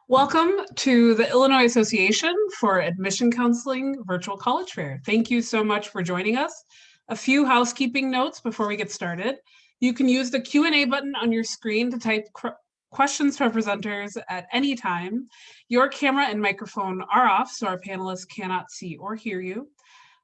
Welcome to the Illinois Association for Admission Counseling Virtual College Fair. Thank you so much for joining us. A few housekeeping notes before we get started. You can use the Q&A button on your screen to type questions to our presenters at any time. Your camera and microphone are off, so our panelists cannot see or hear you.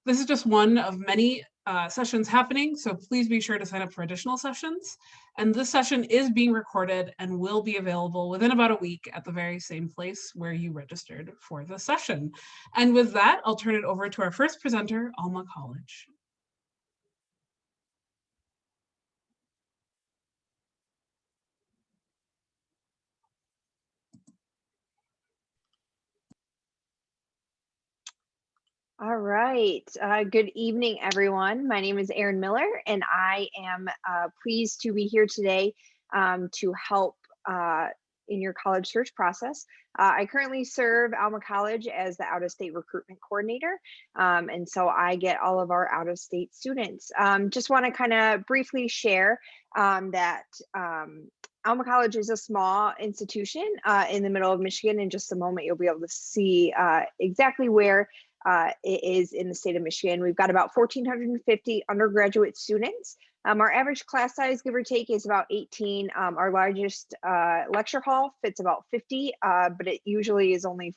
This is just one of many sessions happening, so please be sure to sign up for additional sessions. And this session is being recorded and will be available within about a week at the very same place where you registered for the session. And with that, I'll turn it over to our first presenter, Alma College. All right. Good evening, everyone. My name is Erin Miller, and I am pleased to be here today to help in your college search process. I currently serve Alma College as the out-of-state recruitment coordinator, and so I get all of our out-of-state students. Just want to kind of briefly share that Alma College is a small institution in the middle of Michigan. In just a moment, you'll be able to see exactly where it is in the state of Michigan. We've got about 1,450 undergraduate students. Our average class size, give or take, is about 18. Our largest lecture hall fits about 50, but it usually is only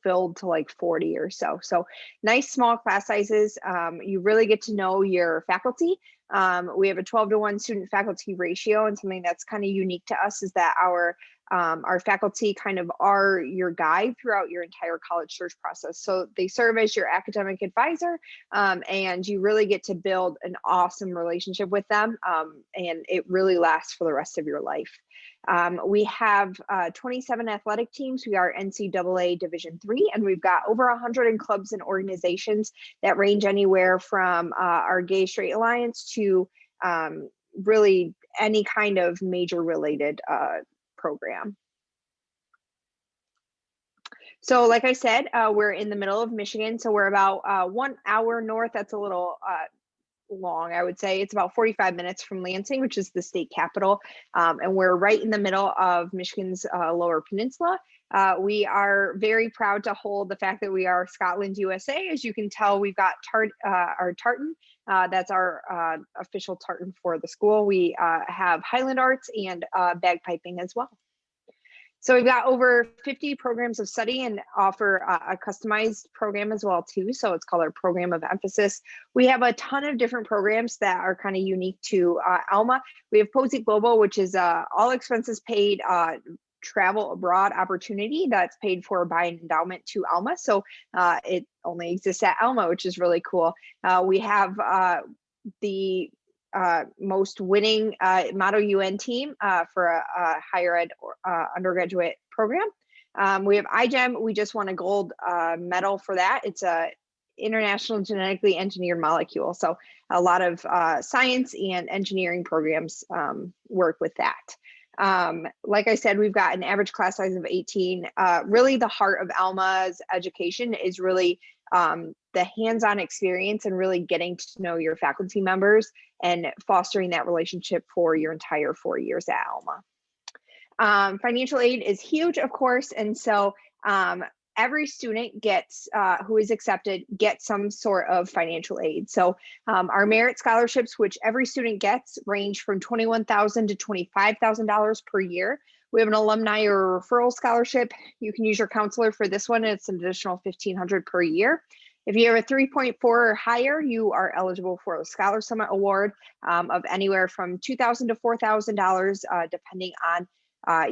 filled to like 40 or so. So nice small class sizes. You really get to know your faculty. We have a 12-to-1 student faculty ratio, and something that's kind of unique to us is that our faculty kind of are your guide throughout your entire college search process. So they serve as your academic advisor, and you really get to build an awesome relationship with them, and it really lasts for the rest of your life. We have 27 athletic teams. We are NCAA Division III, and we've got over 100 clubs and organizations that range anywhere from our Gay Straight Alliance to really any kind of major related program. So like I said, we're in the middle of Michigan, so we're about 1 hour north. That's a little long, I would say. It's about 45 minutes from Lansing, which is the state capital, and we're right in the middle of Michigan's Lower Peninsula. We are very proud to hold the fact that we are Scotland, USA. As you can tell, we've got our tartan. That's our official tartan for the school. We have Highland Arts and bagpiping as well. So we've got over 50 programs of study and offer a customized program as well too. So it's called our program of emphasis. We have a ton of different programs that are kind of unique to Alma. We have Posey Global, which is all expenses paid travel abroad opportunity that's paid for by an endowment to Alma. So it only exists at Alma, which is really cool. We have the most winning Motto UN team for a higher ed undergraduate program. We have iGEM. We just won a gold medal for that. It's a international genetically engineered molecule. So a lot of science and engineering programs work with that. Like I said, we've got an average class size of 18. Really the heart of Alma's education is really the hands-on experience and really getting to know your faculty members and fostering that relationship for your entire 4 years at Alma. Financial aid is huge, of course, and so every student gets who is accepted gets some sort of financial aid. So our merit scholarships, which every student gets, range from $21,000 to $25,000 per year. We have an alumni or referral scholarship. You can use your counselor for this one. It's an additional $1,500 per year. If you have a 3.4 or higher, you are eligible for a Scholar Summit Award of anywhere from $2,000 to $4,000, depending on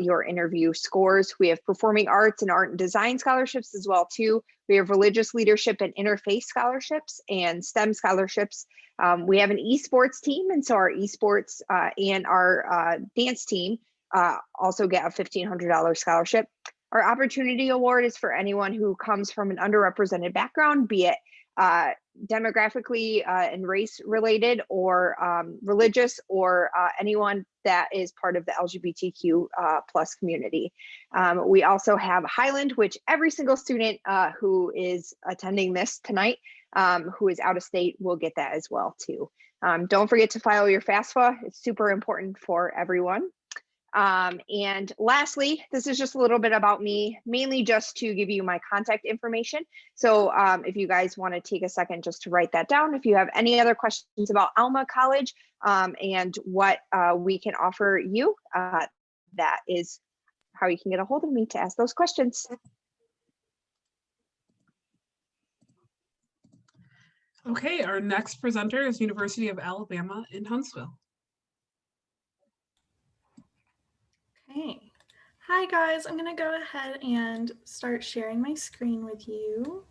your interview scores. We have performing arts and art and design scholarships as well too. We have religious leadership and interfaith scholarships and STEM scholarships. We have an esports team, and so our esports and our dance team also get a $1,500 scholarship. Our Opportunity Award is for anyone who comes from an underrepresented background, be it demographically and race related or religious, or anyone that is part of the LGBTQ plus community. We also have Highland, which every single student who is attending this tonight who is out of state will get that as well too. Don't forget to file your FAFSA. It's super important for everyone. And lastly, this is just a little bit about me, mainly just to give you my contact information. So if you guys want to take a second just to write that down, if you have any other questions about Alma College and what we can offer you, that is how you can get a hold of me to ask those questions. Okay, our next presenter is University of Alabama in Huntsville. Okay. Hi guys, I'm going to go ahead and start sharing my screen with you.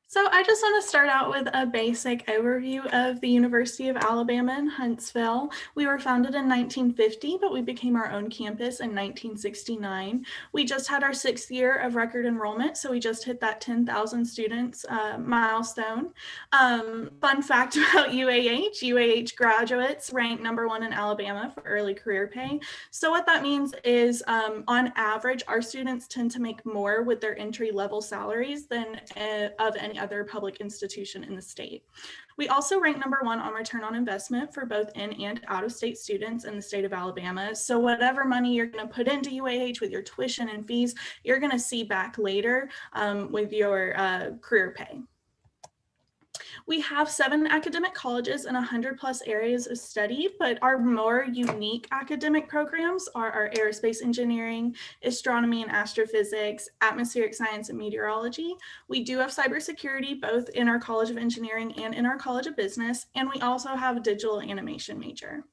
So I just want to start out with a basic overview of the University of Alabama in Huntsville. We were founded in 1950, but we became our own campus in 1969. We just had our 6th year of record enrollment, so we just hit that 10,000 students milestone. Fun fact about UAH graduates ranked #1 in Alabama for early career pay. So what that means is on average, our students tend to make more with their entry-level salaries than of any other public institution in the state. We also rank #1 on return on investment for both in and out-of-state students in the state of Alabama. So whatever money you're going to put into UAH with your tuition and fees, you're going to see back later with your career pay. We have 7 academic colleges and 100+ areas of study, but our more unique academic programs are our aerospace engineering, astronomy and astrophysics, atmospheric science and meteorology. We do have cybersecurity both in our College of Engineering and in our College of Business, and we also have a digital animation major.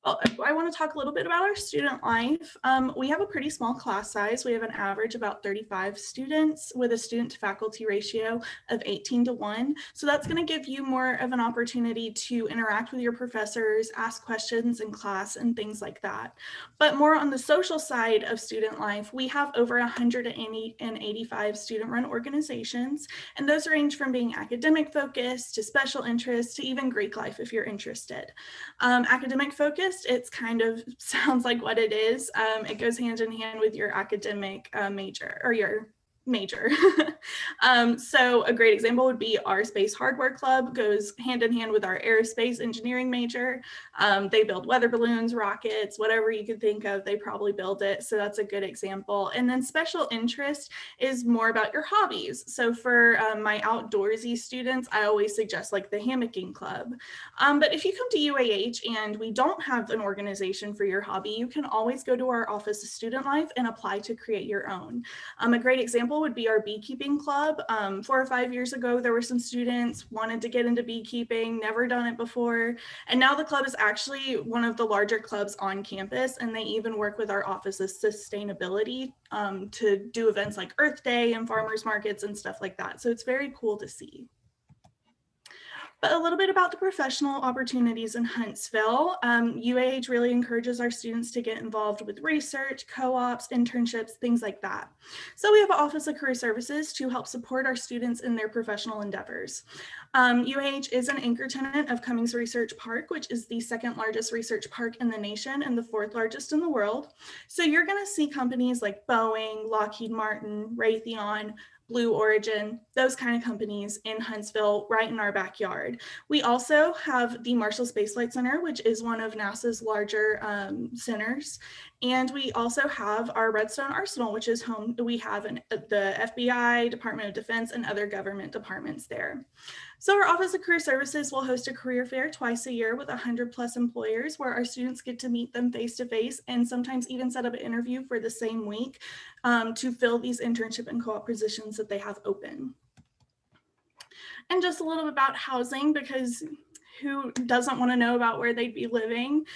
Well, I want to talk a little bit about our student life. We have a pretty small class size. We have an average about 35 students with a student to faculty ratio of 18:1. So that's going to give you more of an opportunity to interact with your professors, ask questions in class and things like that. But more on the social side of student life, we have over 185 student-run organizations, and those range from being academic focused to special interests to even Greek life if you're interested. Academic focused, it's kind of sounds like what it is. It goes hand in hand with your academic major or your major. So a great example would be our Space Hardware Club goes hand in hand with our aerospace engineering major. They build weather balloons, rockets, whatever you could think of, they probably build it. So that's a good example. And then special interest is more about your hobbies. So for my outdoorsy students, I always suggest like the hammocking club. But if you come to UAH and we don't have an organization for your hobby, you can always go to our Office of Student Life and apply to create your own. A great example would be our beekeeping club. 4 or 5 years ago, there were some students wanted to get into beekeeping, never done it before. And now the club is actually one of the larger clubs on campus. And they even work with our Office of Sustainability to do events like Earth Day and farmers markets and stuff like that. So it's very cool to see. But a little bit about the professional opportunities in Huntsville. UAH really encourages our students to get involved with research, co-ops, internships, things like that. So we have an Office of Career Services to help support our students in their professional endeavors. UAH is an anchor tenant of Cummings Research Park, which is the 2nd largest research park in the nation and the 4th largest in the world. So you're going to see companies like Boeing, Lockheed Martin, Raytheon, Blue Origin, those kind of companies in Huntsville, right in our backyard. We also have the Marshall Space Flight Center, which is one of NASA's larger centers. And we also have our Redstone Arsenal, which is home. We have the FBI, Department of Defense, and other government departments there. So our Office of Career Services will host a career fair twice a year with 100+ employers where our students get to meet them face-to-face and sometimes even set up an interview for the same week to fill these internship and co-op positions that they have open. And just a little bit about housing, because who doesn't want to know about where they'd be living?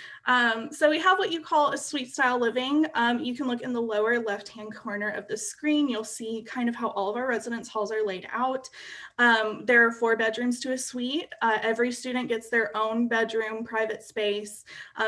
So we have what you call a suite style living. You can look in the lower left-hand corner of the screen. You'll see kind of how all of our residence halls are laid out. There are 4 bedrooms to a suite. Every student gets their own bedroom, private space.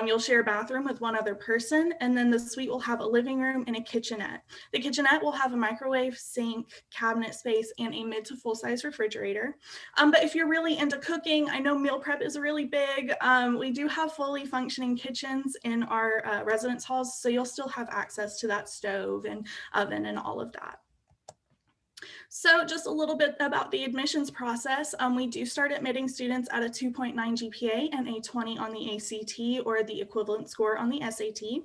You'll share a bathroom with one other person, and then the suite will have a living room and a kitchenette. The kitchenette will have a microwave, sink, cabinet space, and a mid to full-size refrigerator. But if you're really into cooking, I know meal prep is really big. We do have fully functioning kitchens in our residence halls, so you'll still have access to that stove and oven and all of that. So just a little bit about the admissions process. We do start admitting students at a 2.9 GPA and a 20 on the ACT or the equivalent score on the SAT.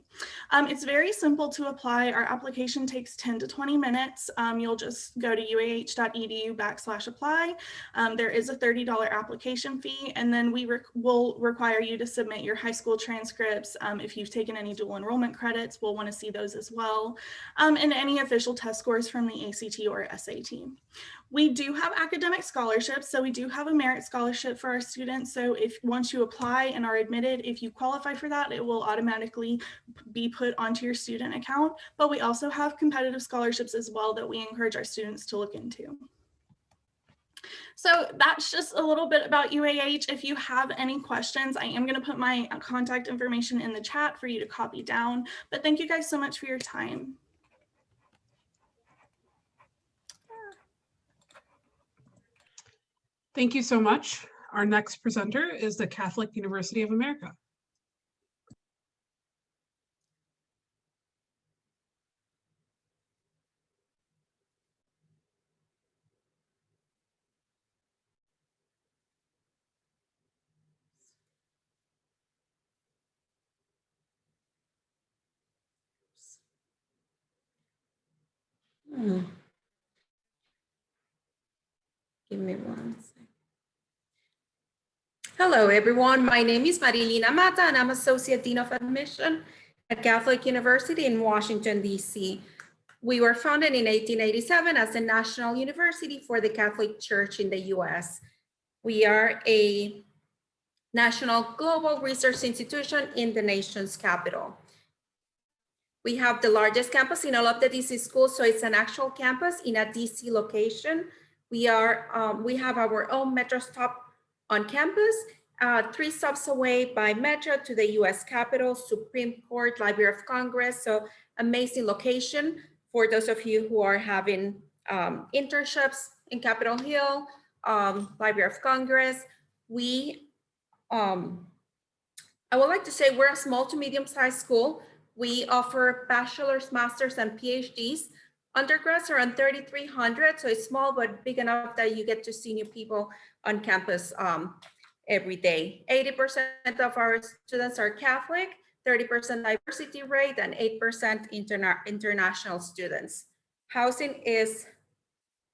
It's very simple to apply. Our application takes 10 to 20 minutes. You'll just go to uah.edu/apply. There is a $30 application fee, and then we will require you to submit your high school transcripts. If you've taken any dual enrollment credits, we'll want to see those as well, and any official test scores from the ACT or SAT. We do have academic scholarships, so we do have a merit scholarship for our students. So if once you apply and are admitted, if you qualify for that, it will automatically be put onto your student account. But we also have competitive scholarships as well that we encourage our students to look into. So that's just a little bit about UAH. If you have any questions, I am going to put my contact information in the chat for you to copy down. But thank you guys so much for your time. Thank you so much. Our next presenter is the Catholic University of America. Give me one second. Hello, everyone. My name is Marilina Mata, and I'm Associate Dean of Admission at Catholic University in Washington, D.C. We were founded in 1887 as a national university for the Catholic Church in the U.S. We are a national global research institution in the nation's capital. We have the largest campus in all of the DC schools, so it's an actual campus in a DC location. We have our own metro stop on campus, 3 stops away by metro to the US Capitol, Supreme Court, Library of Congress. So amazing location for those of you who are having internships in Capitol Hill, Library of Congress. I would like to say we're a small to medium-sized school. We offer bachelor's, master's, and PhDs. Undergrads are around 3,300, so it's small but big enough that you get to see new people on campus every day. 80% of our students are Catholic, 30% diversity rate, and 8% international students. Housing is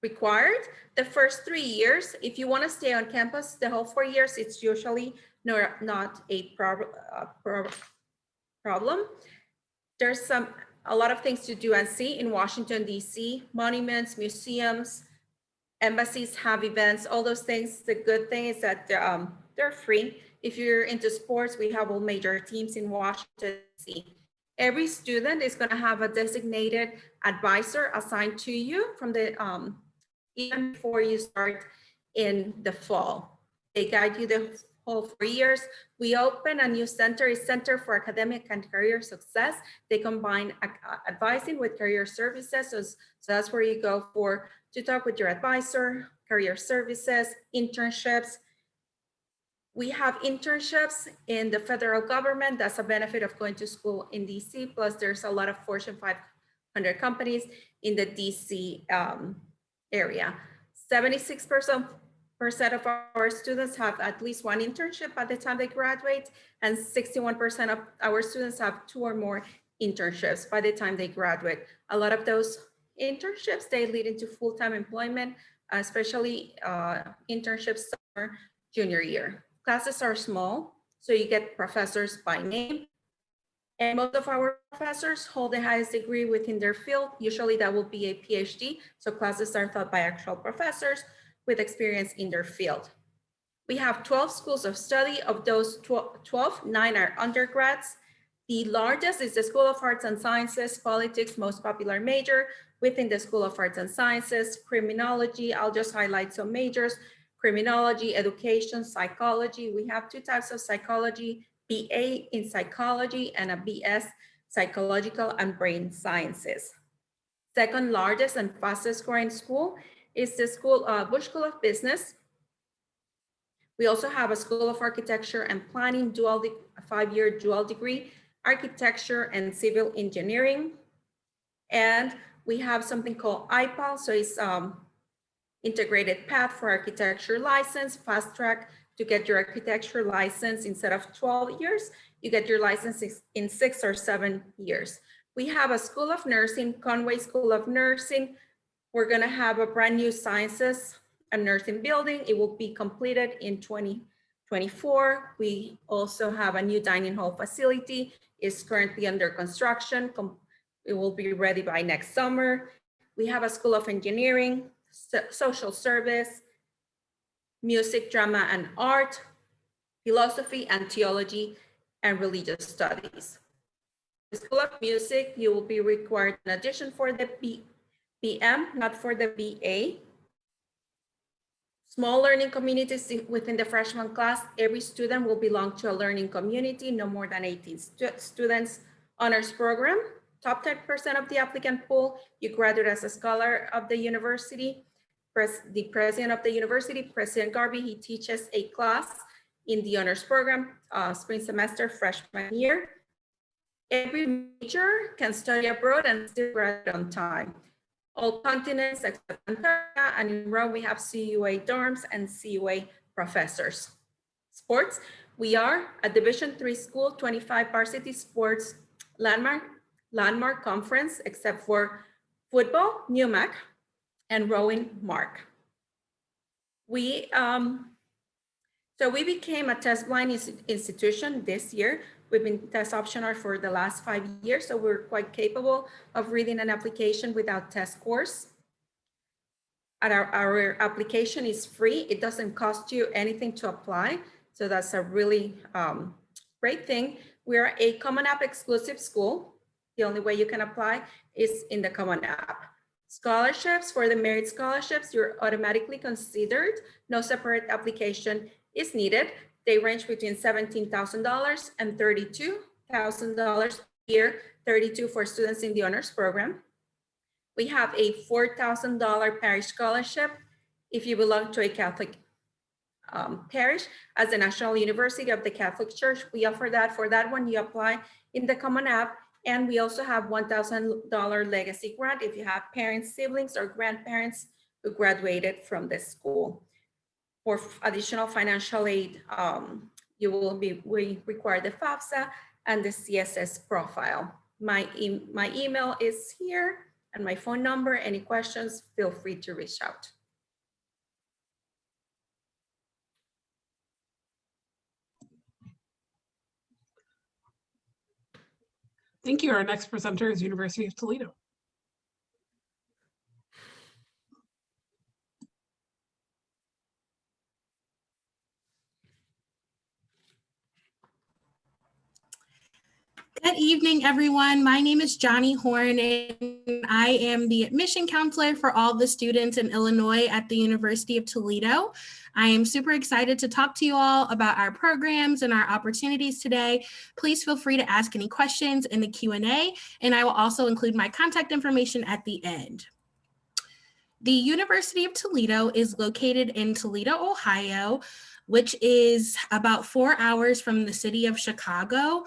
required the first 3 years. If you want to stay on campus the whole 4 years, it's usually not a problem. There's a lot of things to do and see in Washington, D.C. Monuments, museums, embassies have events, all those things. The good thing is that they're free. If you're into sports, we have all major teams in Washington, D.C. Every student is going to have a designated advisor assigned to you from the even before you start in the fall. They guide you the whole 4 years. We open a new center, a Center for Academic and Career Success. They combine advising with career services. So that's where you go to talk with your advisor, career services, internships. We have internships in the federal government. That's a benefit of going to school in DC. Plus, there's a lot of Fortune 500 companies in the DC area. 76% of our students have at least one internship by the time they graduate, and 61% of our students have 2 or more internships by the time they graduate. A lot of those internships, they lead into full-time employment, especially internships summer, junior year. Classes are small, so you get professors by name. And most of our professors hold the highest degree within their field. Usually that will be a PhD. So classes are taught by actual professors with experience in their field. We have 12 schools of study. Of those 12, 9 are undergrads. The largest is the School of Arts and Sciences, politics, most popular major within the School of Arts and Sciences, criminology. I'll just highlight some majors: criminology, education, psychology. We have 2 types of psychology: BA in psychology and a BS, psychological and brain sciences. Second largest and fastest growing school is the Bush School of Business. We also have a School of Architecture and Planning, 5-year dual degree, architecture and civil engineering. And we have something called IPAL, so it's integrated path for architecture license, fast track to get your architecture license. Instead of 12 years, you get your license in 6 or 7 years. We have a School of Nursing, Conway School of Nursing. We're gonna have a brand new sciences and nursing building. It will be completed in 2024. We also have a new dining hall facility. It's currently under construction. It will be ready by next summer. We have a School of Engineering, Social Service, Music, Drama and Art, Philosophy and Theology, and Religious Studies. The School of Music, you will be required in addition for the BM, not for the BA. Small learning communities within the freshman class. Every student will belong to a learning community, no more than 18 students. Honors program, top 10% of the applicant pool. You graduate as a scholar of the university. The president of the university, President Garvey, he teaches a class in the honors program, spring semester, freshman year. Every major can study abroad and still graduate on time. All continents except Antarctica, and in Rome we have CUA dorms and CUA professors. Sports, we are a Division III school, 25 varsity sports, landmark conference, except for football, NUMAC, and rowing, MARC. So we became a test blind institution this year. We've been test optional for the last 5 years, so we're quite capable of reading an application without test scores. And our application is free. It doesn't cost you anything to apply. So that's a really great thing. We are a Common App exclusive school. The only way you can apply is in the Common App. Scholarships, for the merit scholarships, you're automatically considered. No separate application is needed. They range between $17,000 and $32,000 a year, $32,000 for students in the honors program. We have a $4,000 parish scholarship if you belong to a Catholic parish. As the National University of the Catholic Church, we offer that. For that one, you apply in the Common App. And we also have $1,000 legacy grant if you have parents, siblings, or grandparents who graduated from the school. For additional financial aid, we require the FAFSA and the CSS profile. My email is here and my phone number. Any questions, feel free to reach out. Thank you. Our next presenter is University of Toledo. Good evening, everyone. My name is Johnny Horn, and I am the admission counselor for all the students in Illinois at the University of Toledo. I am super excited to talk to you all about our programs and our opportunities today. Please feel free to ask any questions in the Q&A, and I will also include my contact information at the end. The University of Toledo is located in Toledo, Ohio, which is about 4 hours from the city of Chicago.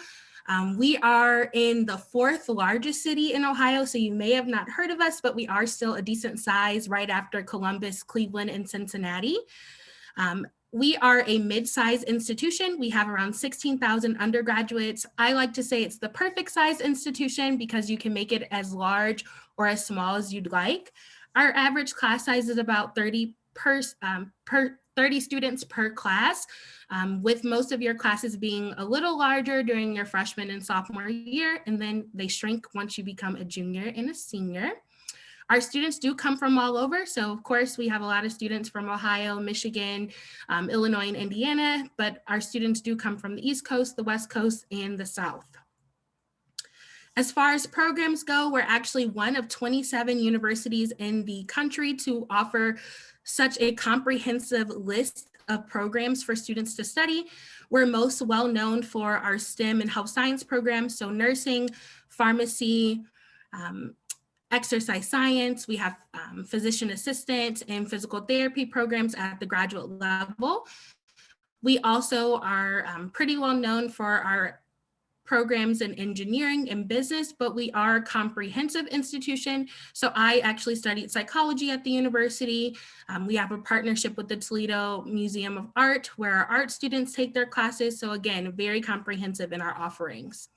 We are in the 4th largest city in Ohio, so you may have not heard of us, but we are still a decent size right after Columbus, Cleveland, and Cincinnati. We are a mid-sized institution. We have around 16,000 undergraduates. I like to say it's the perfect size institution because you can make it as large or as small as you'd like. Our average class size is about 30 students per class, with most of your classes being a little larger during your freshman and sophomore year, and then they shrink once you become a junior and a senior. Our students do come from all over. So of course we have a lot of students from Ohio, Michigan, Illinois, and Indiana, but our students do come from the East Coast, the West Coast, and the South. As far as programs go, we're actually one of 27 universities in the country to offer such a comprehensive list of programs for students to study. We're most well known for our STEM and health science programs, so nursing, pharmacy, exercise science. We have physician assistant and physical therapy programs at the graduate level. We also are pretty well known for our programs in engineering and business, but we are a comprehensive institution. So I actually studied psychology at the university. We have a partnership with the Toledo Museum of Art where our art students take their classes. So again, very comprehensive in our offerings.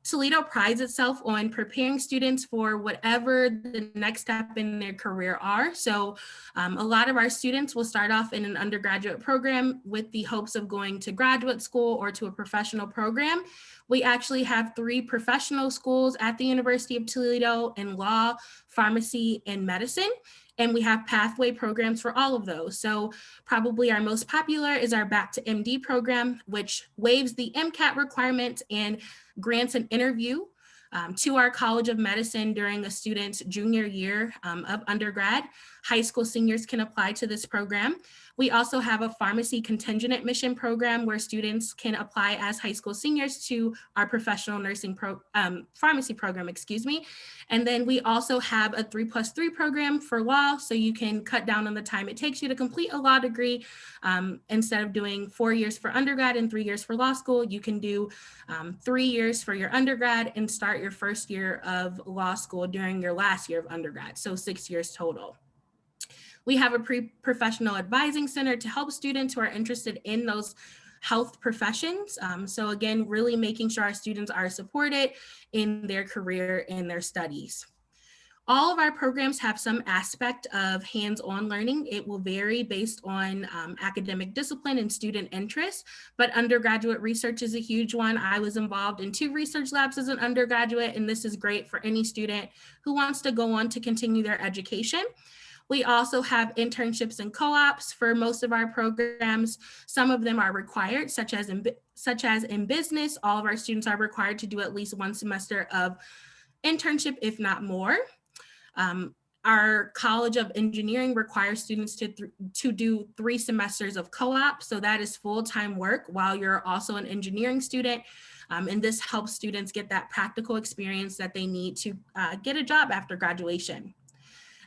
Toledo prides itself on preparing students for whatever the next step in their career are. So a lot of our students will start off in an undergraduate program with the hopes of going to graduate school or to a professional program. We actually have 3 professional schools at the University of Toledo in law, pharmacy, and medicine. And we have pathway programs for all of those. So probably our most popular is our Back to MD program, which waives the MCAT requirement and grants an interview to our College of Medicine during a student's junior year of undergrad. High school seniors can apply to this program. We also have a pharmacy contingent admission program where students can apply as high school seniors to our professional nursing pharmacy program, And then we also have a 3+3 program for law, so you can cut down on the time it takes you to complete a law degree. Instead of doing 4 years for undergrad and 3 years for law school, you can do 3 years for your undergrad and start your first year of law school during your last year of undergrad, so 6 years total. We have a pre-professional advising center to help students who are interested in those health professions. So again, really making sure our students are supported in their career and their studies. All of our programs have some aspect of hands-on learning. It will vary based on academic discipline and student interest, but undergraduate research is a huge one. I was involved in 2 research labs as an undergraduate, and this is great for any student who wants to go on to continue their education. We also have internships and co-ops for most of our programs. Some of them are required, such as in business. All of our students are required to do at least 1 semester of internship, if not more. Our College of Engineering requires students to do 3 semesters of co-op. So that is full-time work while you're also an engineering student. And this helps students get that practical experience that they need to get a job after graduation.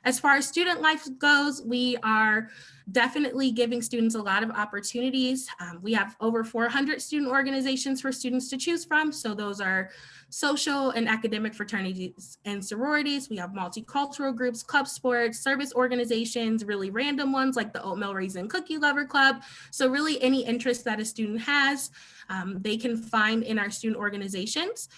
As far as student life goes, we are definitely giving students a lot of opportunities. We have over 400 student organizations for students to choose from. So those are social and academic fraternities and sororities. We have multicultural groups, club sports, service organizations, really random ones like the Oatmeal Raisin Cookie Lover Club. So really any interest that a student has, they can find in our student organizations.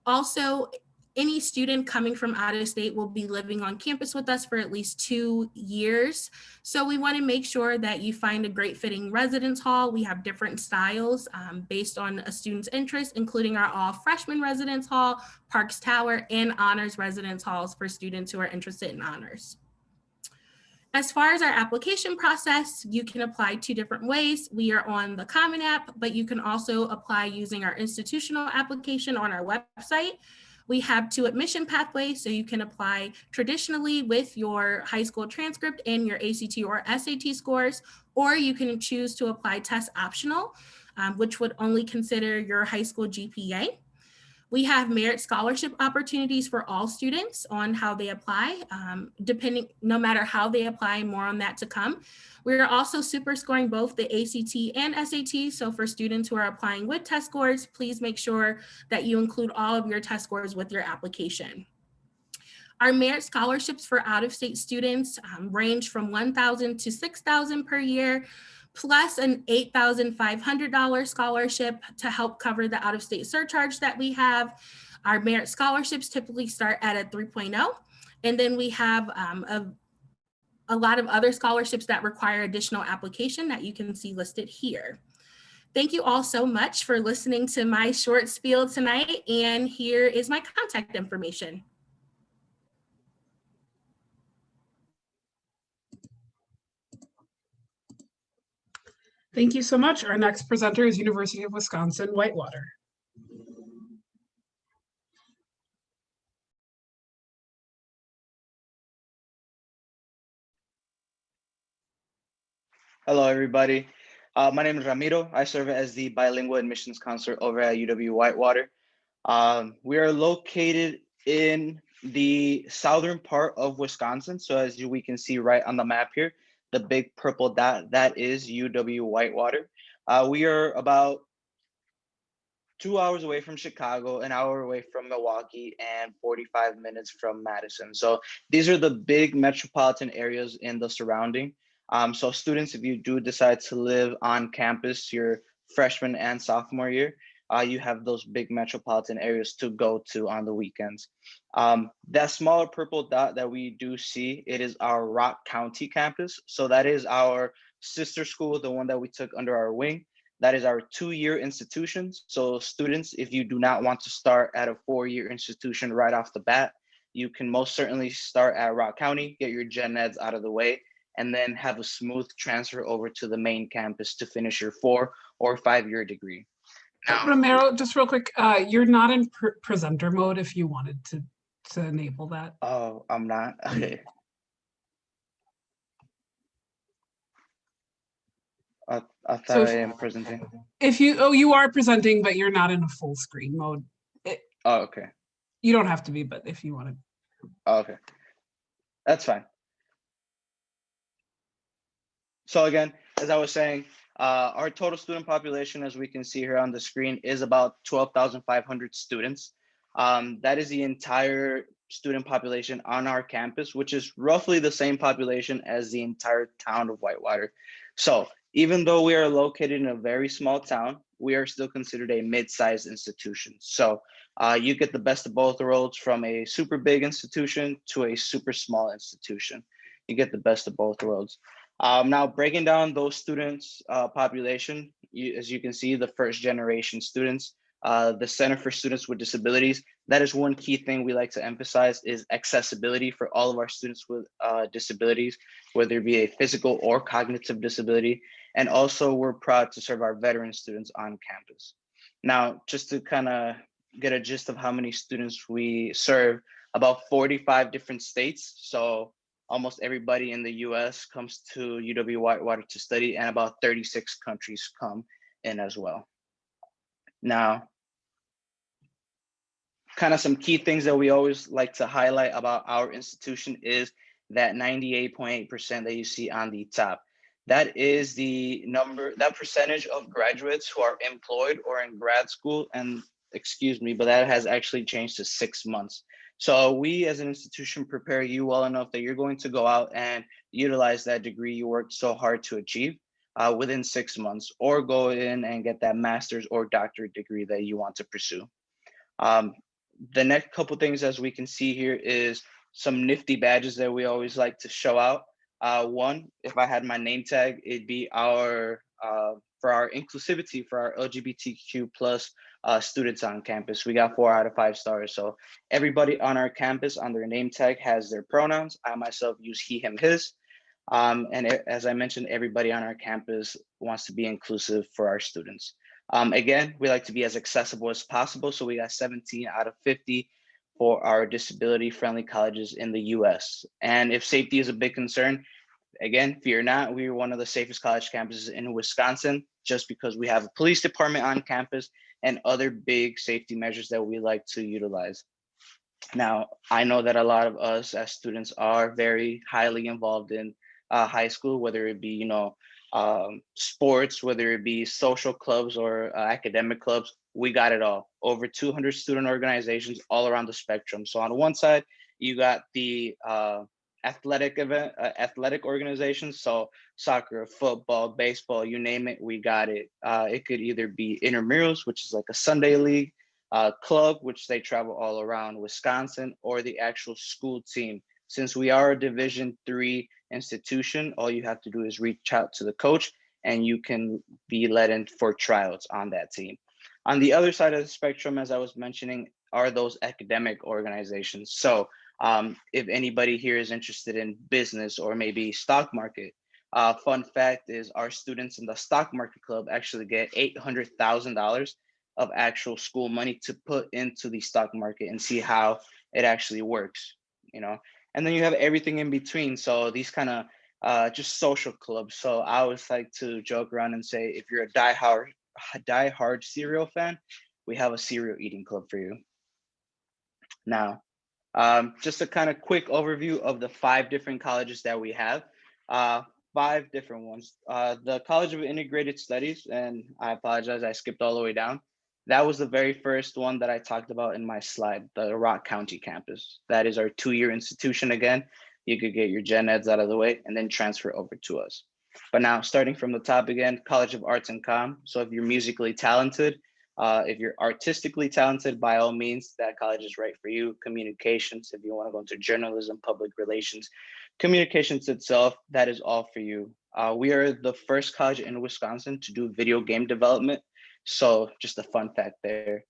Also, any student coming from out of state will be living on campus with us for at least 2 years. So we want to make sure that you find a great fitting residence hall. We have different styles based on a student's interest, including our all freshman residence hall, Parks Tower, and honors residence halls for students who are interested in honors. As far as our application process, you can apply 2 different ways. We are on the Common App, but you can also apply using our institutional application on our website. We have 2 admission pathways, so you can apply traditionally with your high school transcript and your ACT or SAT scores, or you can choose to apply test optional, which would only consider your high school GPA. We have merit scholarship opportunities for all students on how they apply, no matter how they apply, more on that to come. We're also super scoring both the ACT and SAT. So for students who are applying with test scores, please make sure that you include all of your test scores with your application. Our merit scholarships for out-of-state students range from $1,000 to $6,000 per year, plus an $8,500 scholarship to help cover the out-of-state surcharge that we have. Our merit scholarships typically start at a 3.0, and then we have a lot of other scholarships that require additional application that you can see listed here. Thank you all so much for listening to my short spiel tonight, and here is my contact information. Thank you so much. Our next presenter is University of Wisconsin-Whitewater. Hello, everybody. My name is Ramiro. I serve as the bilingual admissions counselor over at UW-Whitewater. We are located in the southern part of Wisconsin. So as we can see right on the map here, the big purple dot, that is UW-Whitewater. We are about 2 hours away from Chicago, an hour away from Milwaukee, and 45 minutes from Madison. So these are the big metropolitan areas in the surrounding. So students, if you do decide to live on campus your freshman and sophomore year, you have those big metropolitan areas to go to on the weekends. That smaller purple dot that we do see, it is our Rock County campus. So that is our sister school, the one that we took under our wing. That is our 2-year institution. So students, if you do not want to start at a 4-year institution right off the bat, you can most certainly start at Rock County, get your gen eds out of the way, and then have a smooth transfer over to the main campus to finish your 4 or 5-year degree. Now, Romero, just real quick, you're not in presenter mode if you wanted to enable that. oh, I'm not, okay. I thought So I am presenting. if you are presenting, but you're not in a full screen mode. Oh, okay. You don't have to be, but if you want to. Oh, okay. That's fine. So again, as I was saying, our total student population, as we can see here on the screen, is about 12,500 students. That is the entire student population on our campus, which is roughly the same population as the entire town of Whitewater. So even though we are located in a very small town, we are still considered a mid-sized institution. So you get the best of both worlds, from a super big institution to a super small institution. You get the best of both worlds. Now, breaking down those students' population, as you can see, the first generation students, the Center for Students with Disabilities, that is one key thing we like to emphasize, is accessibility for all of our students with disabilities, whether it be a physical or cognitive disability. And also, we're proud to serve our veteran students on campus. Now, just to kind of get a gist of how many students we serve, about 45 different states. So almost everybody in the US comes to UW-Whitewater to study, and about 36 countries come in as well. Now, kind of some key things that we always like to highlight about our institution is that 98.8% that you see on the top. That is the number, that percentage of graduates who are employed or in grad school, and excuse me, but that has actually changed to 6 months. So we as an institution prepare you well enough that you're going to go out and utilize that degree you worked so hard to achieve within 6 months, or go in and get that master's or doctorate degree that you want to pursue. The next couple things, as we can see here, is some nifty badges that we always like to show out. One, if I had my name tag, it'd be our for our inclusivity for our LGBTQ plus students on campus. We got 4 out of 5 stars. So everybody on our campus on their name tag has their pronouns. I myself use he, him, his. And as I mentioned, everybody on our campus wants to be inclusive for our students. Again, we like to be as accessible as possible. So we got 17 out of 50 for our disability-friendly colleges in the US. And if safety is a big concern, again, fear not, we are one of the safest college campuses in Wisconsin, just because we have a police department on campus and other big safety measures that we like to utilize. Now, I know that a lot of us as students are very highly involved in high school, whether it be, sports, whether it be social clubs or academic clubs. We got it all. Over 200 student organizations all around the spectrum. So on one side, you got the athletic organizations. So soccer, football, baseball, you name it, we got it. It could either be intramurals, which is like a Sunday league, club, which they travel all around Wisconsin, or the actual school team. Since we are a Division III institution, all you have to do is reach out to the coach and you can be let in for tryouts on that team. On the other side of the spectrum, as I was mentioning, are those academic organizations. So if anybody here is interested in business or maybe stock market, fun fact is our students in the stock market club actually get $800,000 of actual school money to put into the stock market and see how it actually works, And then you have everything in between. So these kind of just social clubs. So I always like to joke around and say, if you're a diehard cereal fan, we have a cereal eating club for you. Now, just a kind of quick overview of the 5 different colleges that we have. 5 different ones. The College of Integrated Studies, and I apologize, I skipped all the way down. That was the very first one that I talked about in my slide, the Rock County campus. That is our 2-year institution again. You could get your gen eds out of the way and then transfer over to us. But now starting from the top again, College of Arts and Com. So if you're musically talented, if you're artistically talented, by all means, that college is right for you. Communications, if you want to go into journalism, public relations, communications itself, that is all for you. We are the first college in Wisconsin to do video game development. So just a fun fact there.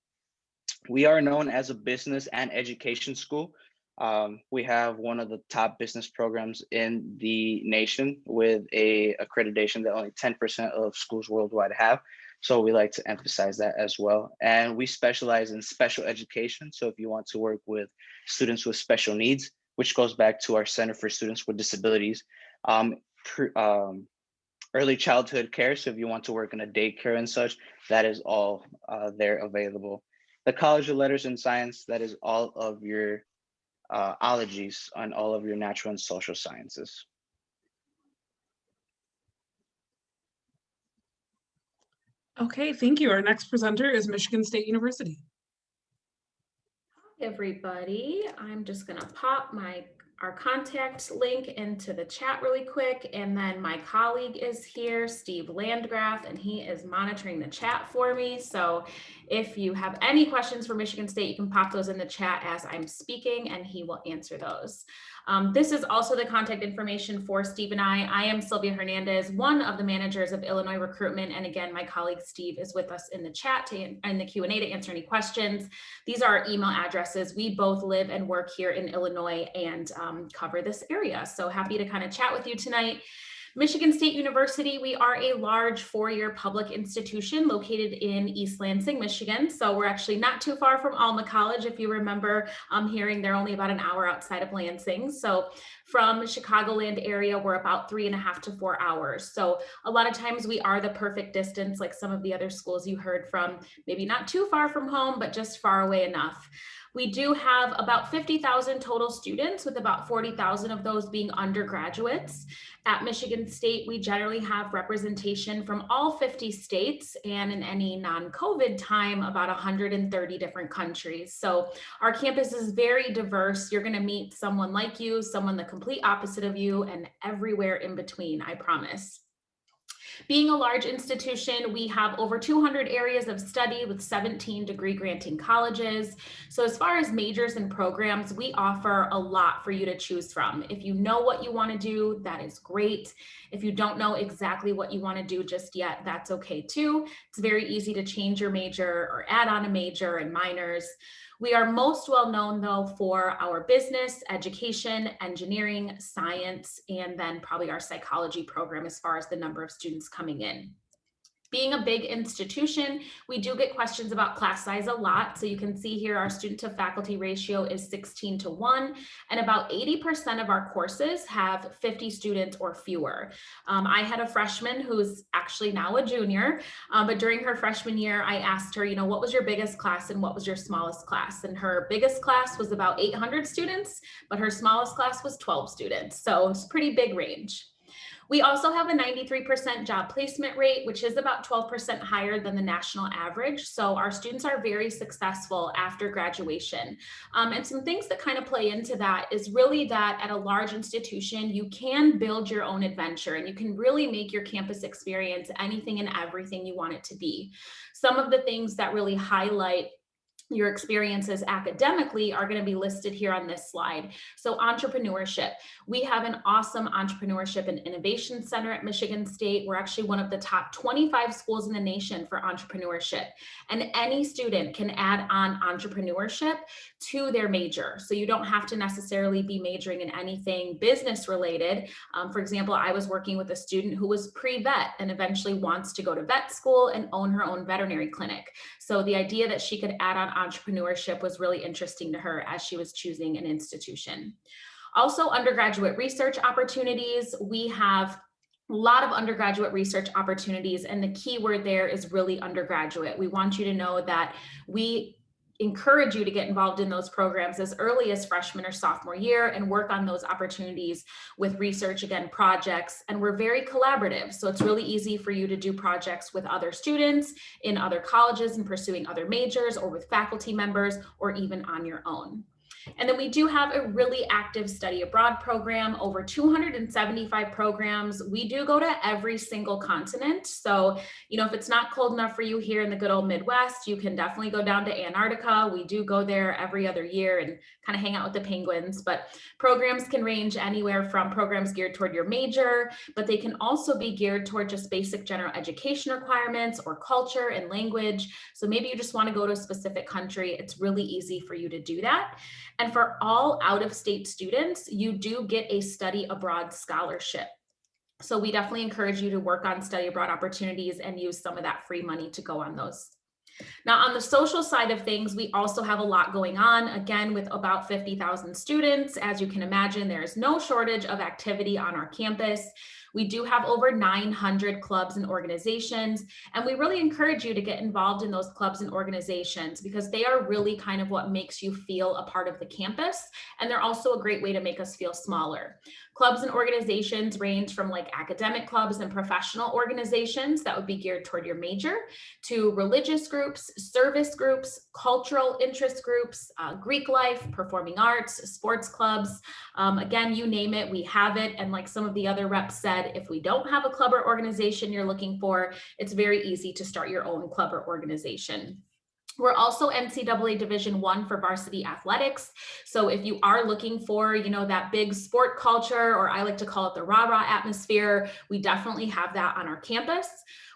We are known as a business and education school. We have one of the top business programs in the nation with a accreditation that only 10% of schools worldwide have. So we like to emphasize that as well. And we specialize in special education. So if you want to work with students with special needs, which goes back to our Center for Students with Disabilities, early childhood care. So if you want to work in a daycare and such, that is all there available. The College of Letters and Science, that is all of your ologies on all of your natural and social sciences. Okay, thank you. Our next presenter is Michigan State University. Hi, everybody. I'm just gonna pop our contact link into the chat really quick. And then my colleague is here, Steve Landgraf, and he is monitoring the chat for me. So if you have any questions for Michigan State, you can pop those in the chat as I'm speaking and he will answer those. This is also the contact information for Steve and I. I am Sylvia Hernandez, one of the managers of Illinois recruitment. And again, my colleague Steve is with us in the chat in the Q&A to answer any questions. These are our email addresses. We both live and work here in Illinois and cover this area. So happy to kind of chat with you tonight. Michigan State University, we are a large 4-year public institution located in East Lansing, Michigan. So we're actually not too far from Alma College. If you remember hearing, they're only about an hour outside of Lansing. So from Chicagoland area, we're about 3.5 to 4 hours. So a lot of times we are the perfect distance, like some of the other schools you heard from, maybe not too far from home, but just far away enough. We do have about 50,000 total students, with about 40,000 of those being undergraduates. At Michigan State, we generally have representation from all 50 states, and in any non-COVID time, about 130 different countries. So our campus is very diverse. You're going to meet someone like you, someone the complete opposite of you, and everywhere in between, I promise. Being a large institution, we have over 200 areas of study with 17 degree granting colleges. So as far as majors and programs, we offer a lot for you to choose from. If you know what you want to do, that is great. If you don't know exactly what you want to do just yet, that's okay too. It's very easy to change your major or add on a major and minors. We are most well known though for our business, education, engineering, science, and then probably our psychology program as far as the number of students coming in. Being a big institution, we do get questions about class size a lot. So you can see here our student to faculty ratio is 16:1, and about 80% of our courses have 50 students or fewer. I had a freshman who's actually now a junior, but during her freshman year, I asked her, what was your biggest class and what was your smallest class? And her biggest class was about 800 students, but her smallest class was 12 students. So it's a pretty big range. We also have a 93% job placement rate, which is about 12% higher than the national average. So our students are very successful after graduation. And some things that kind of play into that is really that at a large institution, you can build your own adventure and you can really make your campus experience anything and everything you want it to be. Some of the things that really highlight your experiences academically are going to be listed here on this slide. So entrepreneurship. We have an awesome entrepreneurship and innovation center at Michigan State. We're actually one of the top 25 schools in the nation for entrepreneurship. And any student can add on entrepreneurship to their major. So you don't have to necessarily be majoring in anything business related. For example, I was working with a student who was pre-vet and eventually wants to go to vet school and own her own veterinary clinic. So the idea that she could add on entrepreneurship was really interesting to her as she was choosing an institution. Also, undergraduate research opportunities. We have a lot of undergraduate research opportunities, and the key word there is really undergraduate. We want you to know that we encourage you to get involved in those programs as early as freshman or sophomore year and work on those opportunities with research, again, projects. And we're very collaborative. So it's really easy for you to do projects with other students in other colleges and pursuing other majors, or with faculty members, or even on your own. And then we do have a really active study abroad program, over 275 programs. We do go to every single continent. So, you know, if it's not cold enough for you here in the good old Midwest, you can definitely go down to Antarctica. We do go there every other year and kind of hang out with the penguins. But programs can range anywhere from programs geared toward your major, but they can also be geared toward just basic general education requirements or culture and language. So maybe you just want to go to a specific country. It's really easy for you to do that. And for all out-of-state students, you do get a study abroad scholarship. So we definitely encourage you to work on study abroad opportunities and use some of that free money to go on those. Now, on the social side of things, we also have a lot going on. Again, with about 50,000 students, as you can imagine, there is no shortage of activity on our campus. We do have over 900 clubs and organizations, and we really encourage you to get involved in those clubs and organizations because they are really kind of what makes you feel a part of the campus, and they're also a great way to make us feel smaller. Clubs and organizations range from like academic clubs and professional organizations that would be geared toward your major, to religious groups, service groups, cultural interest groups, Greek life, performing arts, sports clubs. Again, you name it, we have it. And like some of the other reps said, if we don't have a club or organization you're looking for, it's very easy to start your own club or organization. We're also NCAA Division I for varsity athletics. So if you are looking for, you know, that big sport culture, or I like to call it the rah-rah atmosphere, we definitely have that on our campus.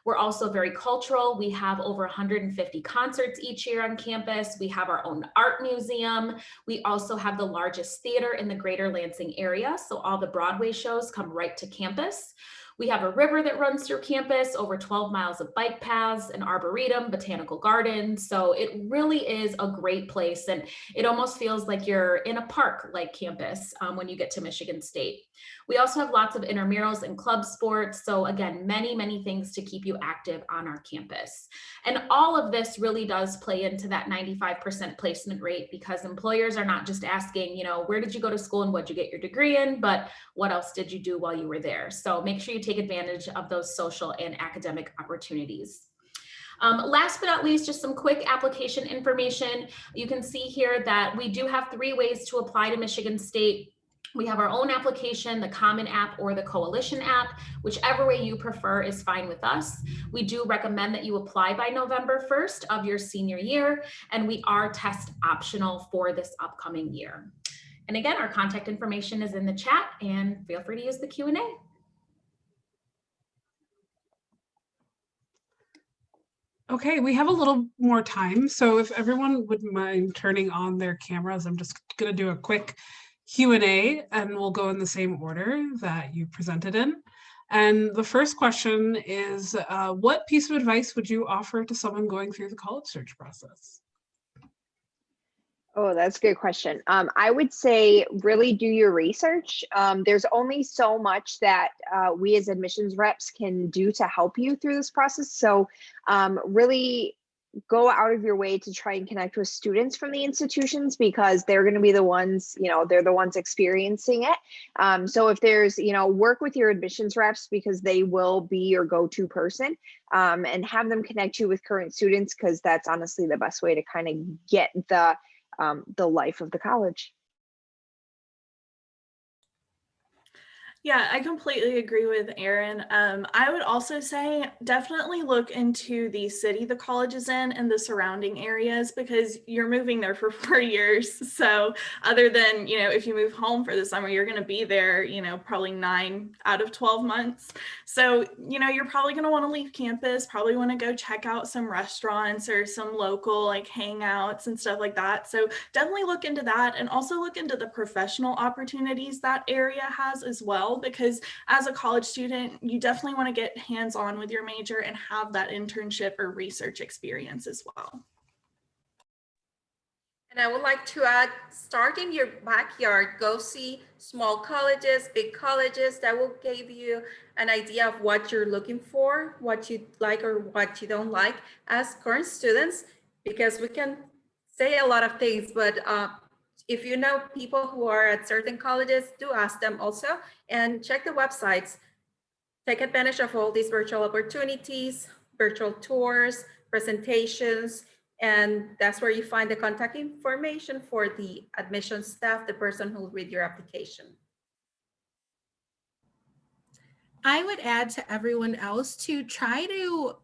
We're also very cultural. We have over 150 concerts each year on campus. We have our own art museum. We also have the largest theater in the greater Lansing area. So all the Broadway shows come right to campus. We have a river that runs through campus, over 12 miles of bike paths, an arboretum, botanical gardens. So it really is a great place. And it almost feels like you're in a park like campus when you get to Michigan State. We also have lots of intramurals and club sports. So again, many, many things to keep you active on our campus. And all of this really does play into that 95% placement rate, because employers are not just asking, you know, where did you go to school and what'd you get your degree in, but what else did you do while you were there? So make sure you take advantage of those social and academic opportunities. Last but not least, just some quick application information. You can see here that we do have 3 ways to apply to Michigan State. We have our own application, the Common App or the Coalition app. Whichever way you prefer is fine with us. We do recommend that you apply by November 1st of your senior year, and we are test optional for this upcoming year. And again, our contact information is in the chat, and feel free to use the Q&A. Okay, we have a little more time. So if everyone wouldn't mind turning on their cameras, I'm just going to do a quick Q&A, and we'll go in the same order that you presented in. And the first question is, what piece of advice would you offer to someone going through the college search process? Oh, that's a good question. I would say really do your research. There's only so much that we as admissions reps can do to help you through this process. So really go out of your way to try and connect with students from the institutions, because they're going to be the ones, you know, they're the ones experiencing it. So if there's, you know, work with your admissions reps, because they will be your go-to person, and have them connect you with current students, because that's honestly the best way to kind of get the life of the college. Yeah, I completely agree with Erin. I would also say definitely look into the city the college is in and the surrounding areas, because you're moving there for 4 years. So other than, you know, if you move home for the summer, you're going to be there, you know, probably 9 out of 12 months. So, you know, you're probably going to want to leave campus, probably want to go check out some restaurants or some local like hangouts and stuff like that. So definitely look into that, and also look into the professional opportunities that area has as well, because as a college student, you definitely want to get hands-on with your major and have that internship or research experience as well. And I would like to add, start in your backyard. Go see small colleges, big colleges. That will give you an idea of what you're looking for, what you like or what you don't like as current students, because we can say a lot of things, but if you know people who are at certain colleges, do ask them also, and check the websites. Take advantage of all these virtual opportunities, virtual tours, presentations, and that's where you find the contact information for the admissions staff, the person who will read your application. I would add to everyone else to try to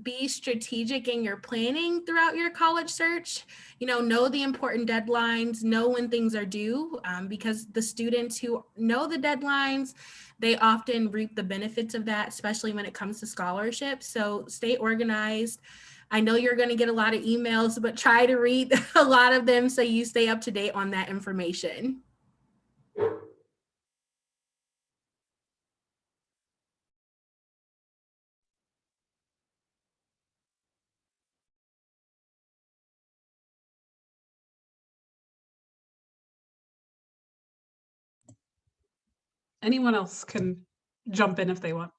be strategic in your planning throughout your college search. Know the important deadlines, know when things are due, because the students who know the deadlines, they often reap the benefits of that, especially when it comes to scholarships. So stay organized. I know you're going to get a lot of emails, but try to read a lot of them so you stay up to date on that information. Anyone else can jump in if they want.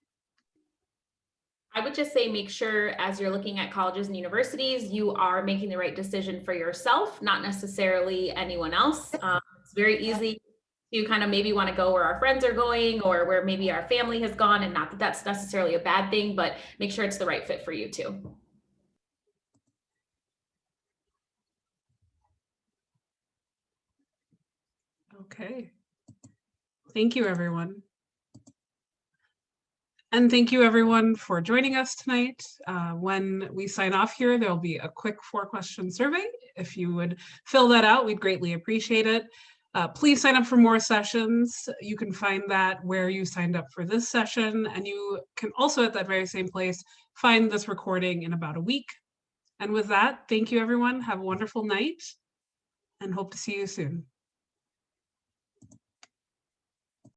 I would just say make sure as you're looking at colleges and universities, you are making the right decision for yourself, not necessarily anyone else. It's very easy to kind of maybe want to go where our friends are going or where maybe our family has gone, and not that that's necessarily a bad thing, but make sure it's the right fit for you too. Okay. Thank you, everyone. And thank you, everyone, for joining us tonight. When we sign off here, there'll be a quick 4-question survey. If you would fill that out, we'd greatly appreciate it. Please sign up for more sessions. You can find that where you signed up for this session, and you can also at that very same place find this recording in about a week. And with that, thank you, everyone. Have a wonderful night and hope to see you soon.